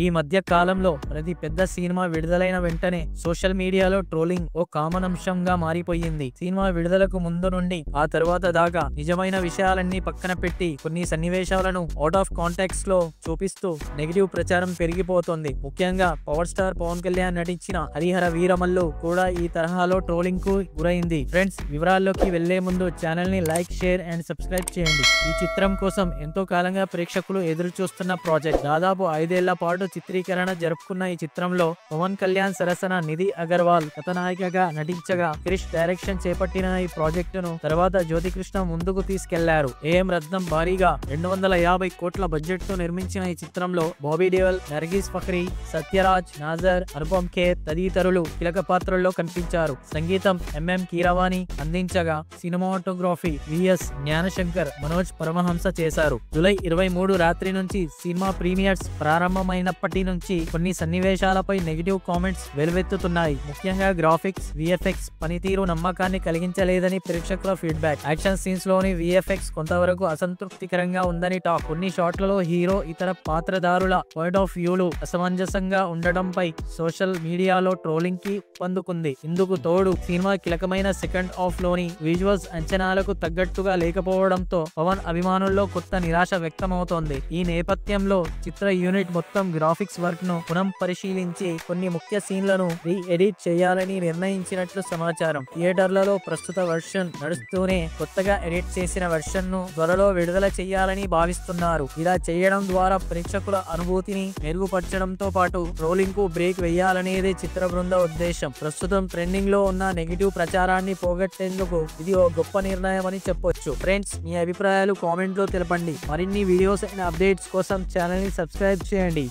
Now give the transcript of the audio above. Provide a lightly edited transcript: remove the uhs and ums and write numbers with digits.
ఈ మధ్య కాలంలో ప్రతి పెద్ద సినిమా విడుదలైన వెంటనే సోషల్ మీడియాలో ట్రోలింగ్ ఓ కామన్ అంశంగా మారిపోయింది. సినిమా విడుదలకు ముందు నుండి ఆ తర్వాత దాకా నిజమైన విషయాలన్నీ పక్కన పెట్టి కొన్ని సన్నివేశాలను అవుట్ ఆఫ్ కాంటాక్ట్స్ లో చూపిస్తూ నెగిటివ్ ప్రచారం పెరిగిపోతుంది. ముఖ్యంగా పవర్ స్టార్ పవన్ కళ్యాణ్ నటించిన హరిహర వీరమల్లు కూడా ఈ తరహాలో ట్రోలింగ్ కు గురైంది. ఫ్రెండ్స్, వివరాల్లోకి వెళ్లే ముందు ఛానల్ ని లైక్, షేర్ అండ్ సబ్స్క్రైబ్ చేయండి. ఈ చిత్రం కోసం ఎంతో కాలంగా ప్రేక్షకులు ఎదురు చూస్తున్న ప్రాజెక్ట్. దాదాపు 5 ఏళ్ల పాటు చిత్రీకరణ జరుపుకున్న ఈ చిత్రంలో పవన్ కళ్యాణ్ సరసన నిధి అగర్వాల్ కథానాయికగా నటించగా క్రిష్ డైరెక్షన్ చేపట్టిన ఈ ప్రాజెక్టును తర్వాత జ్యోతికృష్ణ ముందుకు తీసుకెళ్లారు. ఏఎం రత్నం భారీగా 250 కోట్ల బడ్జెట్ తో నిర్మించిన ఈ చిత్రంలో బాబీ దేవల్, నర్గీస్ ఫక్రీ, సత్యరాజ్, నాజర్, అనుపమ్ ఖేర్ తదితరులు కీలక పాత్రల్లో కనిపించారు. సంగీతం ఎంఎం కీరవాణి అందించగా సినిమాటోగ్రఫీ విఎస్ జ్ఞానశంకర్, మనోజ్ పరమహంస చేశారు. జూలై 23 రాత్రి నుంచి సినిమా ప్రీమియర్స్ ప్రారంభమైనప్పటి నుంచి కొన్ని సన్నివేశాలపై నెగిటివ్ కామెంట్స్ వెలువెత్తుతున్నాయి. ముఖ్యంగా గ్రాఫిక్స్, విఎఫ్ఎక్స్ పనితీరు నమ్మకాన్ని కలిగించలేదని ప్రేక్షకుల ఫీడ్బ్యాక్. యాక్షన్ సీన్స్ లోని విఎఫ్ఎక్స్ కొంతవరకు అసంతృప్తికరంగా ఉందని టాక్. కొన్ని షాట్లలో హీరో, ఇతర పాత్రధారుల పాయింట్ ఆఫ్ వ్యూలు అసమంజసంగా ఉండడంపై సోషల్ మీడియాలో ట్రోలింగ్ కి పొందుకుంది. ఇందుకు తోడు సినిమా కీలకమైన సెకండ్ హాఫ్ లోని విజువల్స్ అంచనాలకు తగ్గట్టుగా లేకపోవడంతో పవన్ అభిమానుల్లో కొత్త నిరాశ వ్యక్తమవుతోంది. ఈ నేపథ్యంలో చిత్ర యూనిట్ మొత్తం గ్రాఫిక్స్ వర్క్ ను పునః పరిశీలించి కొన్ని ముఖ్య సీన్లను రీ-ఎడిట్ చేయాలని నిర్ణయించినట్లు సమాచారం. థియేటర్లలో ప్రస్తుత వర్షన్ నడుస్తూనే కొత్తగా ఎడిట్ చేసిన వర్షన్ ను త్వరలో విడుదల చేయాలని భావిస్తున్నారు. ఇలా చేయడం ద్వారా ప్రేక్షకుల అనుభూతిని మెరుగుపరచడంతో పాటు ట్రోలింగ్ కు బ్రేక్ వేయాలనేదే చిత్ర బృంద ఉద్దేశం. ప్రస్తుతం ట్రెండింగ్ లో ఉన్న నెగిటివ్ ప్రచారాన్ని పోగొట్టేందుకు ఇది ఓ గొప్ప నిర్ణయం అని చెప్పొచ్చు. ఫ్రెండ్స్, మీ అభిప్రాయాలు కామెంట్ లో తెలపండి. మరిన్ని వీడియోస్ అండ్ అప్డేట్స్ కోసం ఛానల్ ని సబ్స్క్రైబ్ చేయండి.